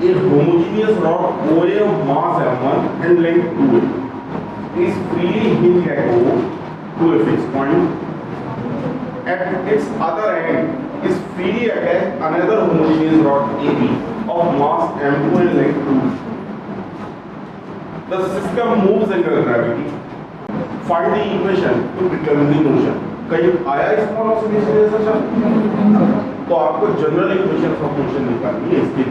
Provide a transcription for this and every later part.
A homogeneous rod OA of mass m1 and length 2a is freely hinged at O to a fixed point. At its other end is freely attached another homogeneous rod AB of mass m2 and length 2. The system moves under gravity. Find the equation to determine the motion. कहीं आया इसका oxidation? तो आपको general equation of motion निकालनी है इसकी।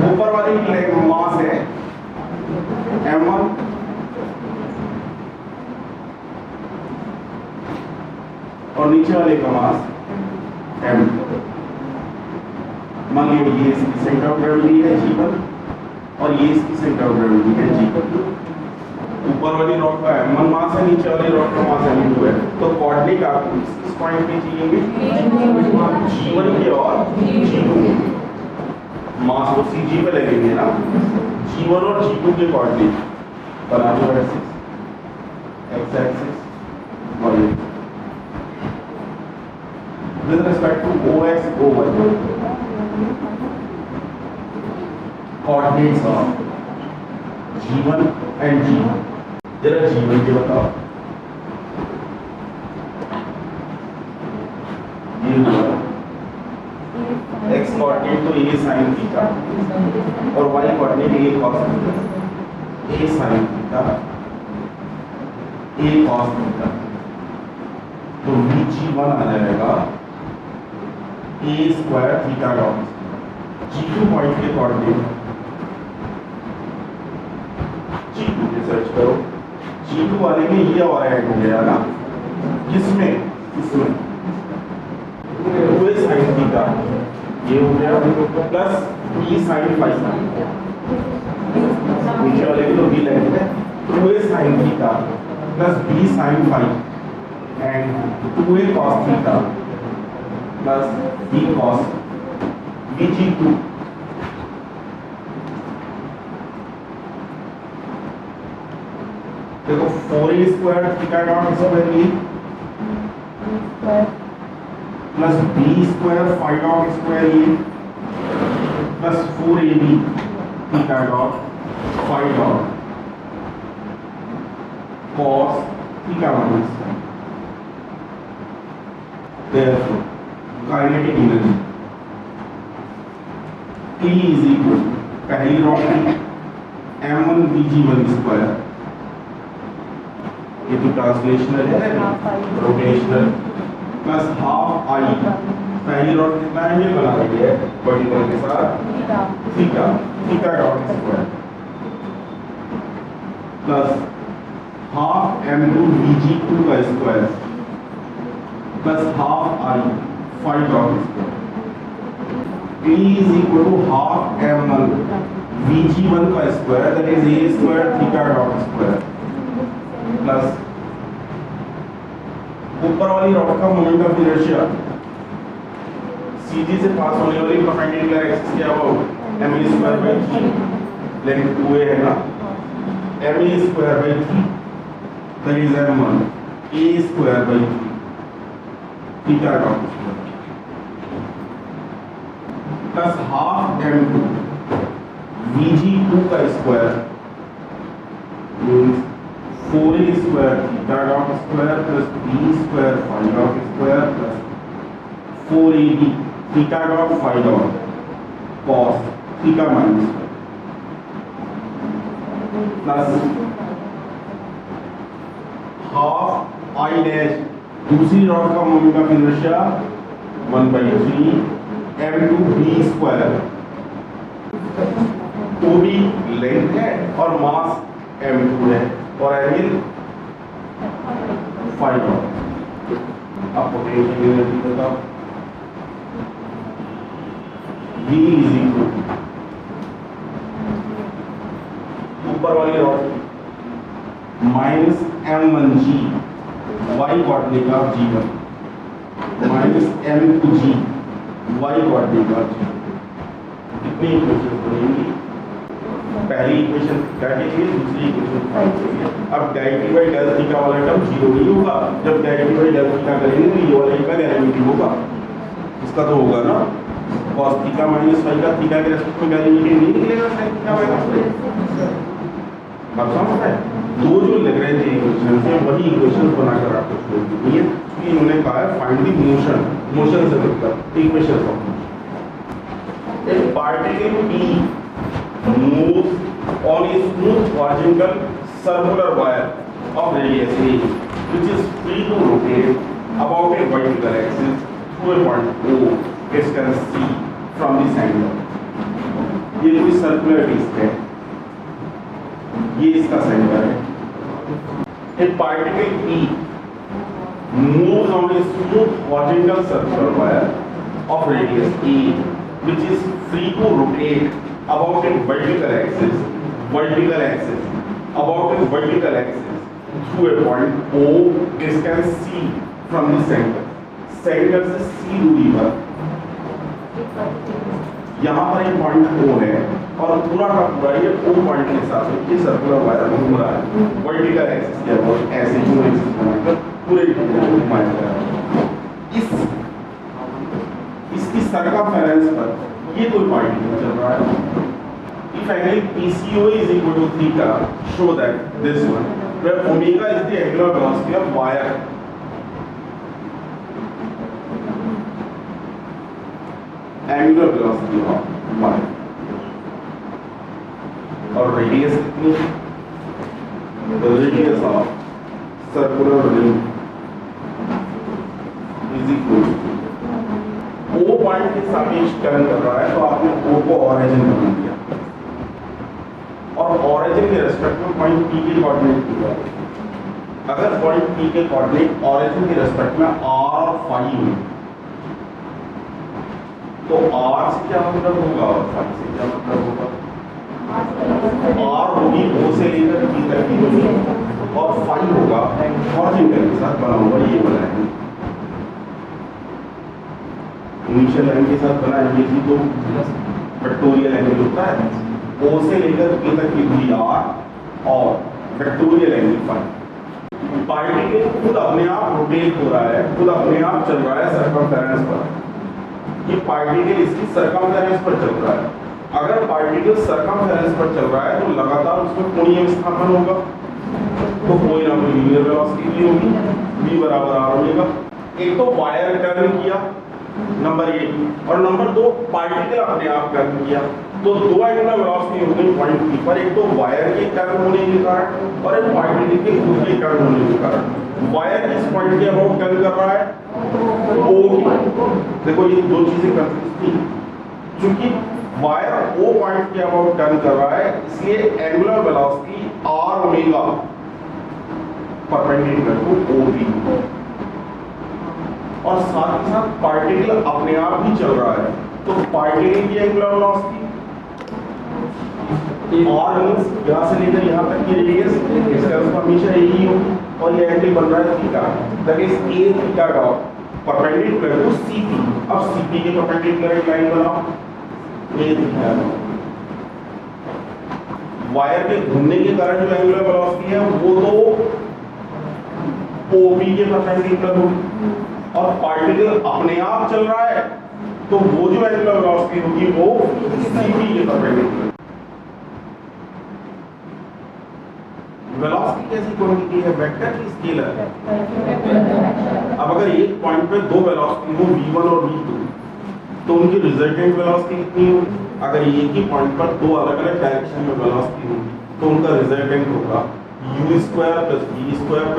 ऊपर वाली लेग मास है m1 और नीचे वाले का मास m2। मान लीजिए ये इसकी सेंटर ऑफ ग्रेविटी है g1 और ये इसकी सेंटर ऑफ ग्रेविटी है g2। ऊपर वाली रॉड का m1 मास है, नीचे वाली रॉड का मास m2 है। तो कोऑर्डिनेट आपको इस पॉइंट पे चाहिए g1 के और g2 मास को cg पे लगेंगे ना, g1 और g2 के कोऑर्डिनेट बना दो x एक्सिस और ये with respect to OX OY coordinates of g1 and g2। जरा g1 के बताओ, ये हुआ x कोऑर्डिनेट तो a sin थीटा और y coordinate a cos theta, a sin theta a cos theta. तो Vg1 आ जाएगा a square theta dot g2 point के कोऑर्डिनेट g2 के सर्च करो, g2 वाले में ये और ऐड हो गया ना, किसमें इसमें 2a sin थीटा ये हो गया प्लस b sin फाइ, नीचे वाले की तो b लगेगा 2a sin theta plus b sin phi and 2a cos theta plus b cos Vg2 देखो 4a square theta dot square ये plus b square phi dot square ये plus 4ab theta dot phi dot cos theta minus therefore kinetic energy E is equal पहली rod की m1 Vg1 square, ये तो translational है rotational, plus half I पहली rod कितना है ये बना दिया है वर्टिकल के साथ theta theta dot square plus half m2 Vg2 का square plus half I phi dot square. E is equal to half m1 Vg1 का स्क्वायर that is a square theta dot square plus ऊपर वाली rod का moment of inertia CG से पास होने वाली perpendicular axis क्या होगा m square by 3 length 2a है ना, m square by 3 that is m1 a square by 3 theta dot plus half m2 Vg2 का square means 4a square theta dot square plus b square phi dot square plus 4ab theta dot phi dot cos theta minus plus half I dash दूसरी रॉड का moment of inertia 1/3 m2 b square, तो भी length है और mass m2 है और angle phi dot. अब पोटेंशियल एनर्जी बताओ, V इज इक्वल ऊपर वाली rod minus m1g y coordinate of g1 minus m2g y coordinate of g। कितनी इक्वेशन बनेंगी? पहली इक्वेशन थीटा के लिए, दूसरी इक्वेशन फाइ के लिए। अब डायरेक्टली बाय डेल थीटा वाला टर्म जीरो नहीं होगा, जब डायरेक्टली बाय डेल थीटा करेंगे तो ये वाला का डेरिवेटिव होगा, इसका तो होगा ना। cos थीटा माइनस फाई का थीटा के रेस्पेक्ट में वैल्यू नहीं निकलेगा sin थीटा माइनस फाई। बात समझ रहे हैं? दो जो लैग्रेंज इक्वेशंस है वही इक्वेशंस बनाकर आपको छोड़ दी है कि इन्होंने कहा है फाइंड द मोशन, मोशन से मतलब इक्वेशंस ऑफ मोशन। एक particle P moves on a smooth horizontal circular wire of radius a which is free to rotate about a vertical axis to a point O distance c from the center। ये कोई circular disc है, ये इसका centre है। A particle P moves on a smooth horizontal circular wire of radius a which is free to rotate about a vertical axis about a vertical axis through a point O distance c from the center। Centre से c दूरी पर यहाँ पर एक point O है और पूरा का पूरा ये O पॉइंट के साथ ये सर्कुलर वायर घूम रहा है वर्टिकल एक्सिस के अबाउट ऐसे ही एक्सिस बनाकर पूरे घुमाया जा रहा है। इसकी सर्कमफेरेंस पर ये कोई पार्टिकल चल रहा है। If angle PCO is equal to theta, show that this one, where omega is the angular velocity of wire, angular velocity of wire, और radius कितनी है? The radius of circular ring is equal to O point के सापेक्ष turn कर रहा है तो आपने O को ऑरिजिन बना दिया और ऑरिजिन के रेस्पेक्ट में पॉइंट P के कोऑर्डिनेट दिया। अगर पॉइंट P के कोऑर्डिनेट ऑरिजिन के रेस्पेक्ट में r और फाई हो तो r से क्या मतलब होगा और फाई से क्या मतलब होगा? r होगी O से लेकर P तक की दूरी और फाई होगा ऑरिजिन के साथ बना हुआ ये बना है इनिशियल लाइन के साथ बना है ये तो वेक्टोरियल एंगल होता है। O से लेकर P तक की दूरी r और वेक्टोरियल एंगल फाई। पार्टिकल खुद अपने आप रोटेट हो रहा है, खुद अपने आप चल रहा है सर्कमफेरेंस पर। ये पार्टिकल इसकी सर्कमफेरेंस पर चल रहा है। अगर पार्टिकल सर्कमफेरेंस पर चल रहा है तो लगातार उसमें कोणीय विस्थापन होगा तो कोई ना कोई लीनियर वेलोसिटी भी होगी, v बराबर r होगा। एक तो वायर टर्न किया नंबर 1 और नंबर 2 पार्टिकल अपने आप टर्न किया तो दो एंगुलर वेलोसिटी हो गई पॉइंट P पर, एक तो वायर के टर्न होने के कारण और एक पार्टिकल के खुद के टर्न होने के कारण। वायर इस पॉइंट के अबाउट टर्न कर रहा है O की, देखो ये दो चीजें कंफ्यूज थी, क्योंकि वायर O पॉइंट के अबाउट टर्न कर रहा है इसलिए angular velocity r omega perpendicular to OP और साथ ही साथ पार्टिकल अपने आप भी चल रहा है तो पार्टिकल की एंगुलर वेलोसिटी और मींस यहाँ से लेकर यहाँ तक की रेडियस इसका हमेशा यही होगी और ये एंगल बन रहा है theta, that is a theta dot perpendicular to CP। अब CP के परपेंडिकुलर एक लाइन बनाओ a थीटा। वायर के घूमने के कारण जो एंगुलर वेलोसिटी है वो तो OP के परपेंडिकुलर होगी और पार्टिकल अपने आप चल रहा है तो वो जो एंगुलर वेलोसिटी होगी वो CP के परपेंडिकुलर। वेलोसिटी कैसी क्वांटिटी है? वेक्टर की स्केलर। अब अगर एक पॉइंट पे दो वेलोसिटी हो v1 और v2 तो उनकी रिजल्टेंट वेलोसिटी कितनी होगी? अगर एक ही पॉइंट पर दो अलग-अलग डायरेक्शन में वेलोसिटी होगी तो उनका रिजल्टेंट होगा u² + v²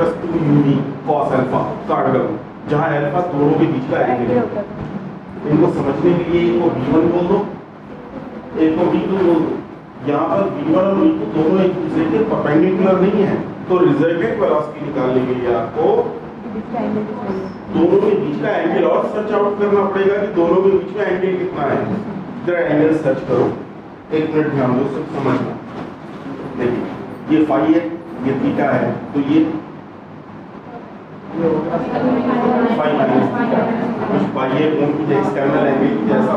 + 2uv cos alpha काट दो, जहां अल्फा दोनों के बीच का एंगल है। इनको समझने के लिए एक को v1 बोल दो, एक को v2 बोल दो। यहाँ पर v1 और v2 दोनों एक दूसरे के परपेंडिकुलर नहीं है तो रिजल्टेंट वेलोसिटी निकालने के लिए आपको दोनों के बीच का एंगल और सर्च आउट करना पड़ेगा कि दोनों के बीच में एंगल कितना है। जरा एंगल सर्च करो, एक मिनट ध्यान दो, सब समझना। देखिए ये फाई है, ये थीटा है तो ये फाई माइनस थीटा, कुछ फाई है कोण की एक्सटर्नल एंगल जैसा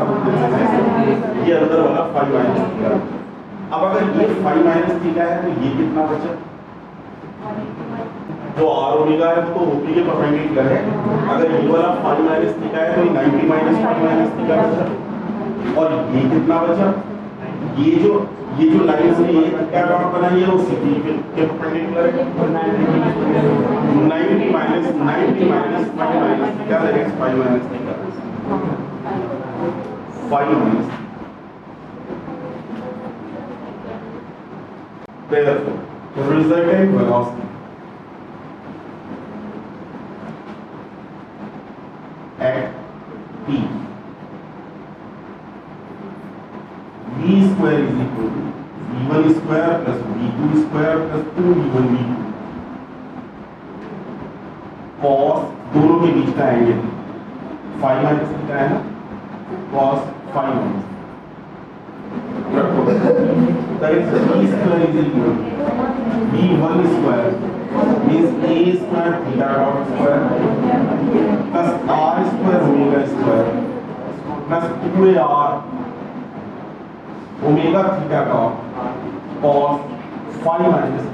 ये अंदर वाला फाई माइनस थीटा। अब अगर ये फाई माइनस थीटा है तो ये कितना बचा? जो r ओमेगा है तो OP के परपेंडिकुलर है। अगर ये वाला फाई माइनस थीटा है तो 90 माइनस फाई माइनस थीटा बचा। और ये कितना बचा, ये जो लाइन से ये क्या डॉट बना, ये उसी के परपेंडिकुलर है। 90 माइनस 90 माइनस 5 माइनस क्या लगेगा, 5 minus theta, 5 minus. Therefore, the resultant velocity at T v square is equal to v1 square plus v2 square plus 2v1 v2 cos, दोनों के बीच का एंगल 5 माइनस थीटा है ना, cos 5 minus, that is v square is equal to v1 square means a square theta dot square plus r square omega square plus 2ar omega theta dot cos 5 minus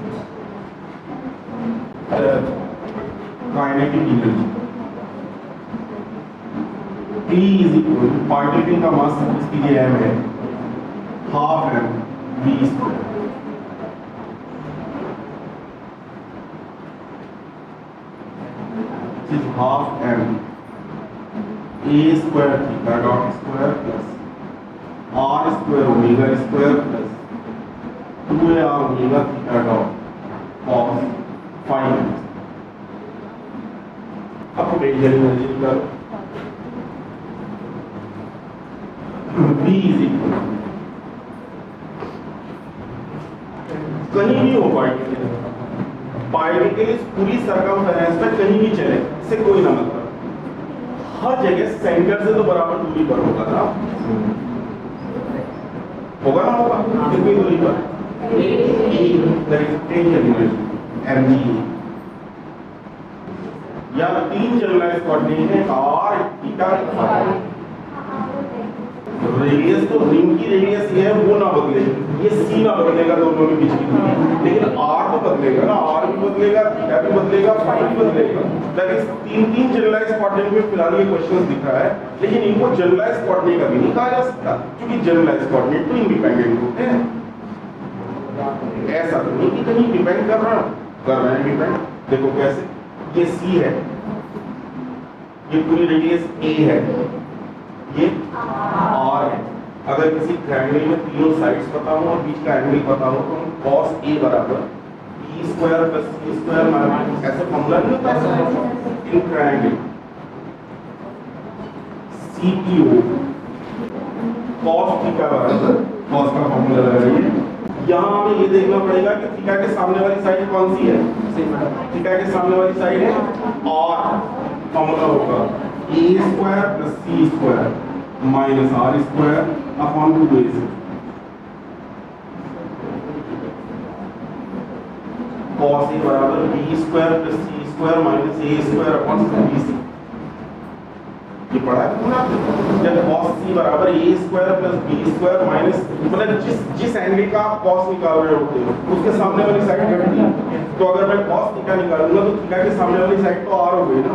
kinetic energy T is equal to particle का मास इसकी ये m है half m v square, which is half m a square theta dot square plus r square omega square plus 2ar omega theta dot cos 5 minus। अब potential energy निकालो, V is equal to कहीं भी हो particle इस पूरी circumference में कहीं भी चले, इससे कोई ना मतलब, हर जगह सेंटर से तो बराबर दूरी पर होगा ना, होगा ना, होगा कितनी दूरी पर, mg, या तीन जनरलाइज कोऑर्डिनेट है r थीटा फाई। रेडियस तो रिंग की रेडियस ये है वो ना बदले, ये c ना बदलेगा दोनों के बीच की दूरी, लेकिन r तो बदलेगा ना, r भी बदलेगा, थीटा भी बदलेगा, फाई भी बदलेगा। दैट इज तीन जनरलाइज कोऑर्डिनेट में फिलहाल ये क्वेश्चंस दिख रहा है, लेकिन इनको जनरलाइज कोऑर्डिनेट कभी नहीं कहा जा सकता, क्योंकि जनरलाइज कोऑर्डिनेट तो इंडिपेंडेंट होते हैं। ऐसा तो नहीं कि कहीं डिपेंड कर रहा है डिपेंड। देखो कैसे, ये c है, ये पूरी रेडियस a है, ये r है। अगर किसी ट्रायंगल में तीनों साइड्स पता हो और बीच का एंगल पता हो तो हम cos a बराबर b square plus c square minus, ऐसे फॉर्मूला नहीं होता है in triangle, CTO cos theta बराबर cos का फॉर्मूला लगाइए। यहाँ हमें ये देखना पड़ेगा कि थीटा के सामने वाली साइड कौन सी है, थीटा के सामने वाली साइड है, और फॉर्मूला होगा a square plus c square minus r square upon 2ac, cos a बराबर b square plus c square minus a square upon 2bc। ये पढ़ा है तुमने आपने, जब cos c बराबर a square plus b square minus, मतलब जिस एंगल का आप cos निकाल रहे होते हो उसके सामने वाली साइड घटती है, तो अगर मैं cos थीटा निकालूंगा तो थीटा के सामने वाली साइड तो r हो गई ना,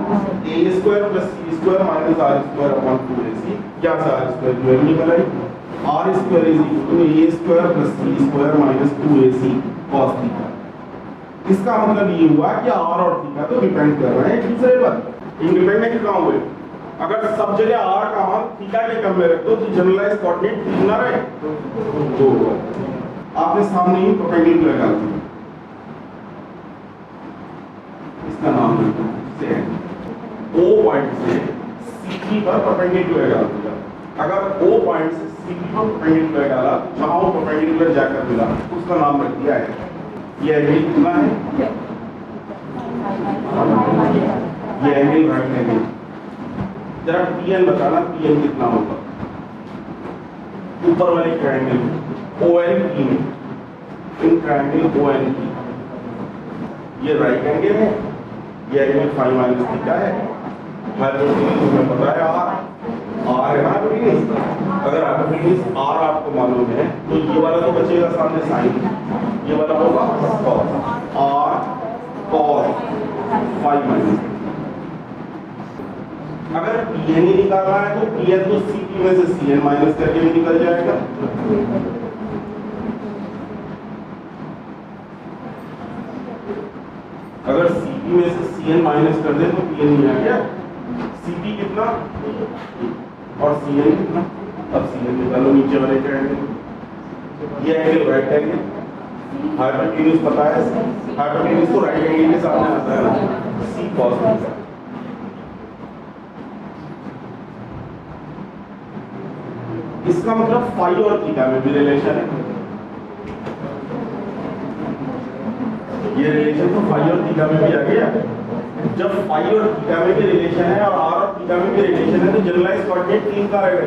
a square plus c square minus r square upon 2ac, क्या से r स्क्वायर की वैल्यू निकल आई, r square is equal to a square plus c square minus 2ac cos theta. इसका मतलब ये हुआ कि r और थीटा तो डिपेंड कर रहे हैं एक दूसरे पर, इंडिपेंडेंट कहां हुए, अगर सब जगह r का मान थीटा के टर्म में रख दो तो जनरलाइज कोऑर्डिनेट ठीक ना रहे, तो आपने सामने ही परपेंडिकुलर डाल दिया, इसका नाम से O पॉइंट से CP पर परपेंडिकुलर डाल दिया। अगर O पॉइंट से CP पर परपेंडिकुलर डाला, जहां वो परपेंडिकुलर जाकर मिला उसका नाम रख दिया है, ये एंगल कितना है, ये एंगल राइट एंगल। जरा PN बताना, PN कितना होगा, ऊपर वाले ट्रायंगल ONP में, इन ट्रायंगल ONP ये राइट एंगल है, ये एंगल 5 माइनस थीटा है, हाइपोटेन्यूज तुम्हें पता है r है ना, हाइपोटेन्यूज। अगर हाइपोटेन्यूज r आपको मालूम है तो ये वाला तो बचेगा सामने साइन, ये वाला होगा cos, r cos 5 माइनस। अगर Pn ही निकालना है तो Pn तो Cp में से Cn माइनस करके भी निकल जाएगा। अगर Cp में से Cn माइनस कर दे तो Pn ही आ गया। Cp कितना और Cn कितना, अब Cn निकालो नीचे वाले के एंगल, ये एंगल राइट एंगल, हाइपोटेन्यूज पता है, हाइपोटेन्यूज तो राइट एंगल के सामने आता है ना, C cos थीटा। इसका मतलब फाई और थीटा में भी रिलेशन है, ये रिलेशन तो फाई और थीटा में भी आ गया। जब फाई और थीटा में भी रिलेशन है और आर और थीटा में भी रिलेशन है तो जनरलाइज कोऑर्डिनेट 3 का रहेगा,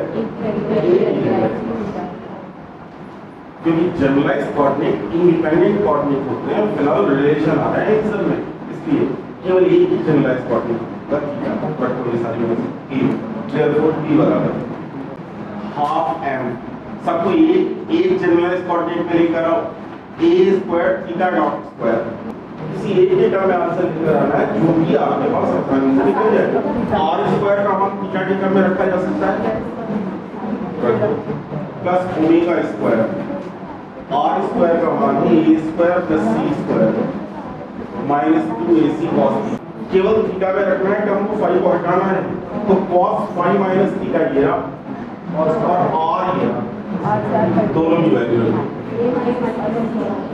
क्योंकि जनरलाइज कोऑर्डिनेट इंडिपेंडेंट कोऑर्डिनेट होते हैं, फिलहाल रिलेशन आ रहा है आंसर में, इसलिए केवल एक ही जनरलाइज कोऑर्डिनेट का थीटा कट को ये सारी में से देयरफॉर p बराबर हाफ m, सबको एक जनरलाइज कोऑर्डिनेट में लेकर आओ, a square theta dot square, किसी एक के टर्म में आंसर लेकर आना है जो भी आपके पास आसानी से निकल जाएगा। r स्क्वायर का मान थीटा के टर्म में रखा जा सकता है plus omega square, r square का मान है a square plus c square minus 2ac cos theta, केवल थीटा में रखना है, टर्म को फाई को हटाना है, तो cos फाई माइनस थीटा ये और r ये दोनों की वैल्यू रखो,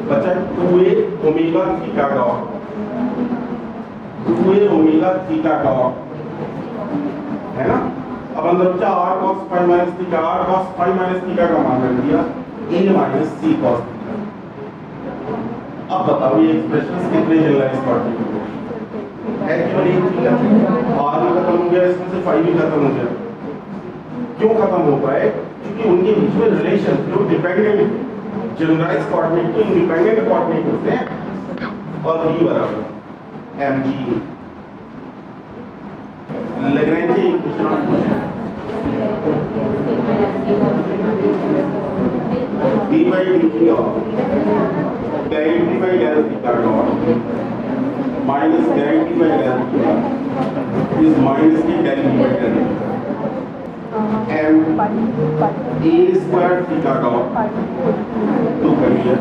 बचा 2a omega theta dot, 2a omega theta dot है ना। अब अंदर बचा r cos phi minus theta, r cos phi minus theta का मान रख दिया a minus c cos theta. अब बताओ ये एक्सप्रेशन कितने जनरलाइज कोऑर्डिनेट है, केवल एक थीटा, r भी खत्म हो गया, इसमें से फाई भी खत्म हो गया। क्यों खत्म हो पाए, क्योंकि उनके बीच में रिलेशन जो डिपेंडेंट जनरलाइज कोऑर्डिनेट तो इंडिपेंडेंट कोऑर्डिनेट होते हैं, और v बराबर mg Lagrange equation d by dt of del t by del theta dot minus del t by del theta is minus the del t by del m a square theta dot तो करिए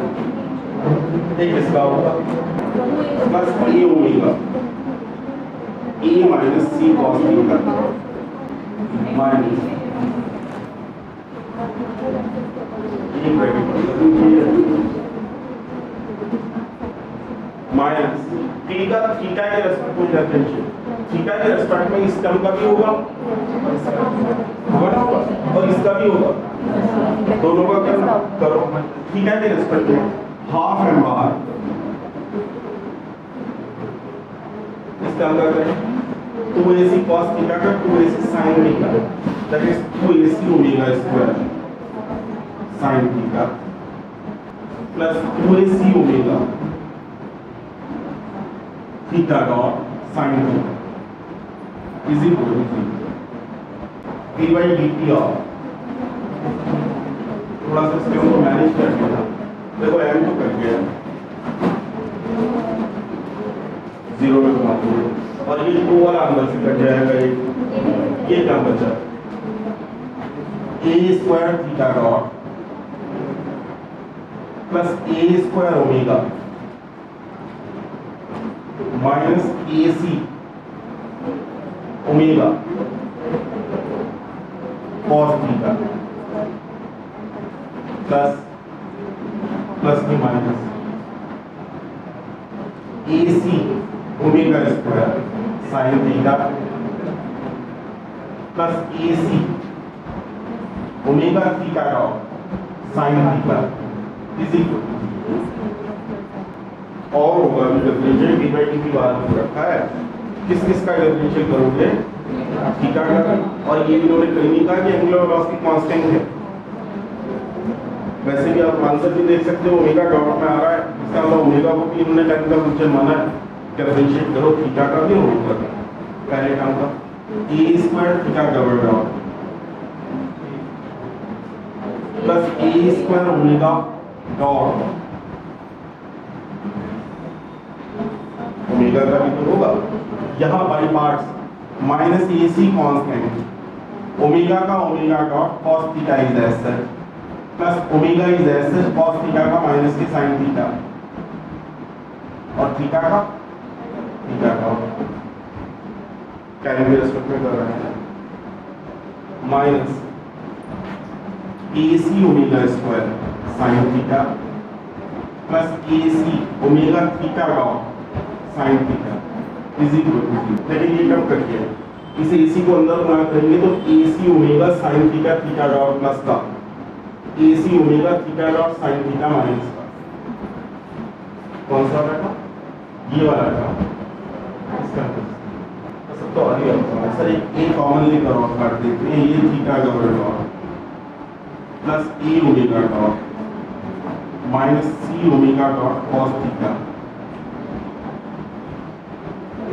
एक इसका होगा plus a omega a minus c cos theta minus minus theta theta के respect में differential, theta के respect में इस टर्म का भी होगा ना, और इसका भी होगा, दोनों का क्या करो, थीटा के रेस्पेक्ट में हाफ एम बार, इस टर्म का करें 2ac cos थीटा का 2ac sin theta, that is 2ac omega square sin theta plus 2ac omega theta dot sin theta is equal to p by dt of, थोड़ा सा इसको manage कर लेना, देखो m तो कर गया 0 में घुमा दो, और ये 2 वाला अंदर से कट जाएगा, ये क्या बचा a square theta dot plus a square omega minus ac omega cos theta plus plus में minus ac omega square sin theta plus ac omega theta dot sin theta is equal और होगा differential D by D की बात में रखा है, किस किस का डिफरेंशियल करोगे, थीटा का, और ये इन्होंने कहीं नहीं कहा कि एंगुलर वेलोसिटी कांस्टेंट है, वैसे भी आप आंसर भी देख सकते हो ओमेगा डॉट में आ रहा है, इसका मतलब ओमेगा को भी इन्होंने टाइम का फंक्शन माना है, डिफरेंशिएट करो थीटा का भी और ओमेगा का, पहले टर्म का a square theta double dot plus a square omega dot omega का भी तो होगा, यहाँ by parts minus a c constant, omega का omega dot cos theta is as such plus omega is as such cos theta का minus के sine theta और theta का टाइम के रेस्पेक्ट में कर रहे हैं minus a c omega square sine theta plus a c omega theta dot sine theta is equal to, लेकिन ये कब करिए इसे इसी को अंदर गुणा करेंगे तो a c omega sine theta theta dot plus का a c omega theta dot sine theta minus का कौन सा बेटा ये वाला था इसका सब तो आ गया सर। एक कॉमनली कर ऑफ काट देते हैं, ये theta double dot plus A omega dot minus C omega dot cos theta,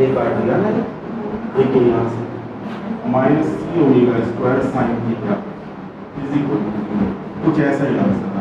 एक काट दिया ना, एक यहाँ से minus C omega square sine theta is equal to कुछ ऐसा ही आंसर।